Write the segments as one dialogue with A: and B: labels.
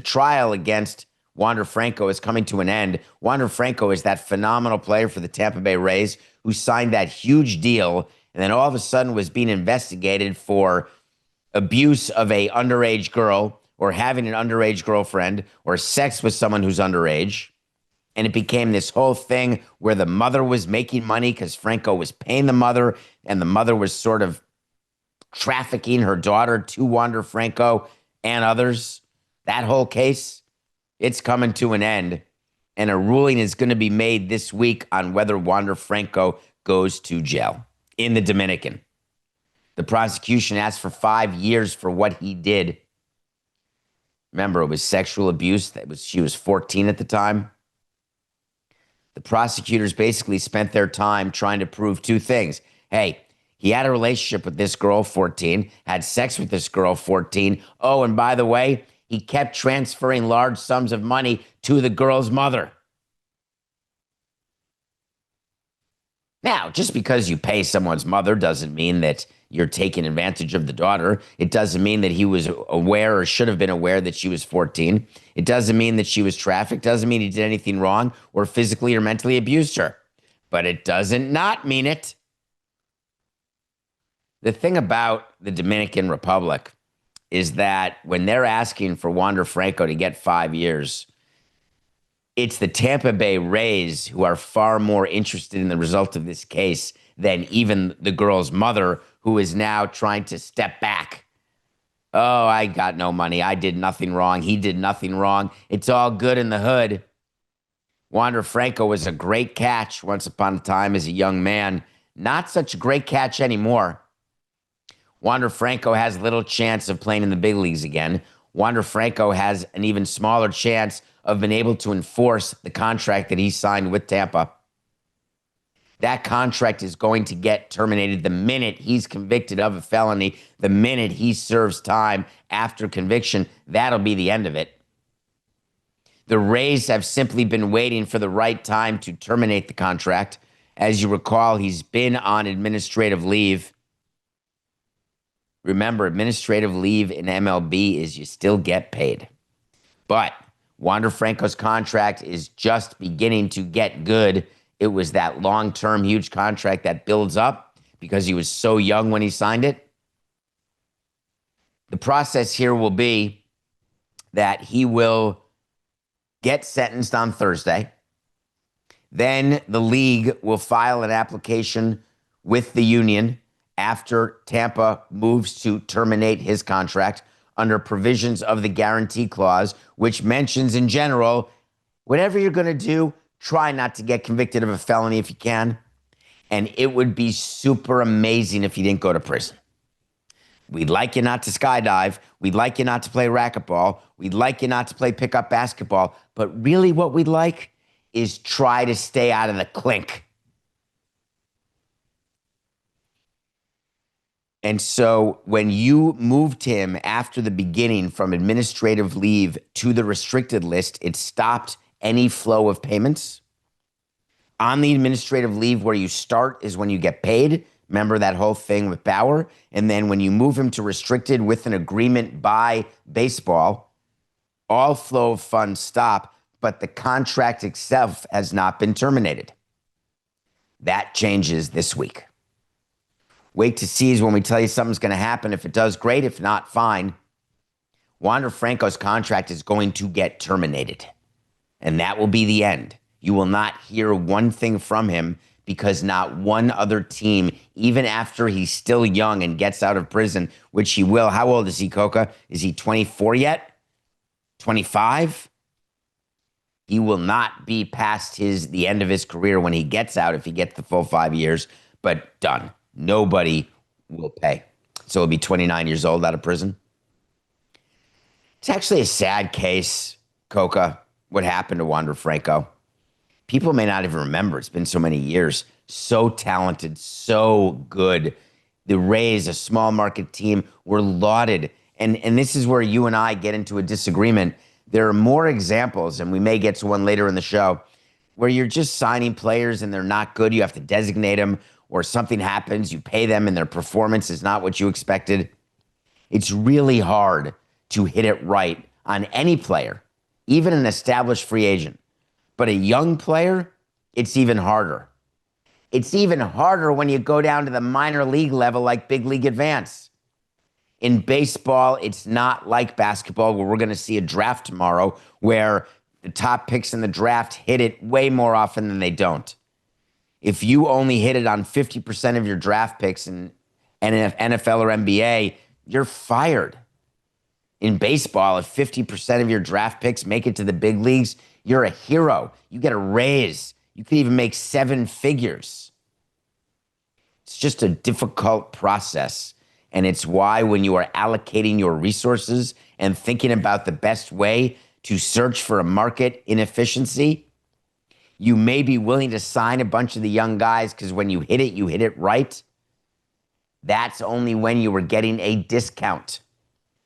A: trial against Wander Franco is coming to an end. Wander Franco is that phenomenal player for the Tampa Bay Rays who signed that huge deal and then all of a sudden was being investigated for abuse of a underage girl or having an underage girlfriend or sex with someone who's underage. And it became this whole thing where the mother was making money because Franco was paying the mother, and the mother was sort of trafficking her daughter to Wander Franco and others. That whole case, it's coming to an end. And a ruling is going to be made this week on whether Wander Franco goes to jail in the Dominican. The prosecution asked for 5 years for what he did. Remember, it was sexual abuse. She was 14 at the time. The prosecutors basically spent their time trying to prove two things. Hey, he had a relationship with this girl, 14, had sex with this girl, 14. Oh, and by the way, he kept transferring large sums of money to the girl's mother. Now, just because you pay someone's mother doesn't mean that you're taking advantage of the daughter. It doesn't mean that he was aware or should have been aware that she was 14. It doesn't mean that she was trafficked. Doesn't mean he did anything wrong or physically or mentally abused her. But it doesn't not mean it. The thing about the Dominican Republic is that when they're asking for Wander Franco to get 5 years, it's the Tampa Bay Rays who are far more interested in the result of this case than even the girl's mother, who is now trying to step back. Oh, I got no money. I did nothing wrong. He did nothing wrong. It's all good in the hood. Wander Franco was a great catch once upon a time as a young man. Not such a great catch anymore. Wander Franco has little chance of playing in the big leagues again. Wander Franco has an even smaller chance of being able to enforce the contract that he signed with Tampa. That contract is going to get terminated the minute he's convicted of a felony, the minute he serves time after conviction. That'll be the end of it. The Rays have simply been waiting for the right time to terminate the contract. As you recall, he's been on administrative leave. Remember, administrative leave in MLB is you still get paid. But Wander Franco's contract is just beginning to get good. It was that long-term huge contract that builds up because he was so young when he signed it. The process here will be that he will get sentenced on Thursday. Then the league will file an application with the union after Tampa moves to terminate his contract under provisions of the guarantee clause, which mentions in general, whatever you're going to do, try not to get convicted of a felony if you can. And it would be super amazing if you didn't go to prison. We'd like you not to skydive. We'd like you not to play racquetball. We'd like you not to play pickup basketball. But really what we'd like is try to stay out of the clink. And so when you moved him after the beginning from administrative leave to the restricted list, it stopped any flow of payments. On the administrative leave where you start is when you get paid. Remember that whole thing with Bauer? And then when you move him to restricted with an agreement by baseball, all flow of funds stop, but the contract itself has not been terminated. That changes this week. Wait to see is when we tell you something's going to happen. If it does, great. If not, fine. Wander Franco's contract is going to get terminated. And that will be the end. You will not hear one thing from him because not one other team, even after he's still young and gets out of prison, which he will. How old is he, Coca? Is he 24 yet? 25? He will not be past the end of his career when he gets out, if he gets the full 5 years, but done. Nobody will pay. So he'll be 29 years old out of prison. It's actually a sad case, Coca, what happened to Wander Franco. People may not even remember. It's been so many years. So talented, so good. The Rays, a small market team, were lauded. And this is where you and I get into a disagreement. There are more examples, and we may get to one later in the show, where you're just signing players and they're not good. You have to designate them, or something happens, you pay them and their performance is not what you expected. It's really hard to hit it right on any player, even an established free agent. But a young player, it's even harder. It's even harder when you go down to the minor league level like big league advance. In baseball, it's not like basketball where we're going to see a draft tomorrow where the top picks in the draft hit it way more often than they don't. If you only hit it on 50% of your draft picks in NFL or NBA, you're fired. In baseball, if 50% of your draft picks make it to the big leagues, you're a hero. You get a raise. You can even make seven figures. It's just a difficult process. And it's why when you are allocating your resources and thinking about the best way to search for a market inefficiency, you may be willing to sign a bunch of the young guys because when you hit it right. That's only when you were getting a discount.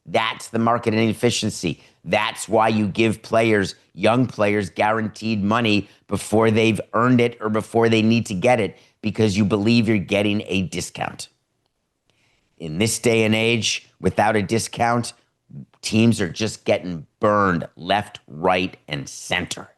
A: That's the market inefficiency. That's why you give players, young players, guaranteed money before they've earned it or before they need to get it because you believe you're getting a discount. In this day and age, without a discount, teams are just getting burned left, right, and center.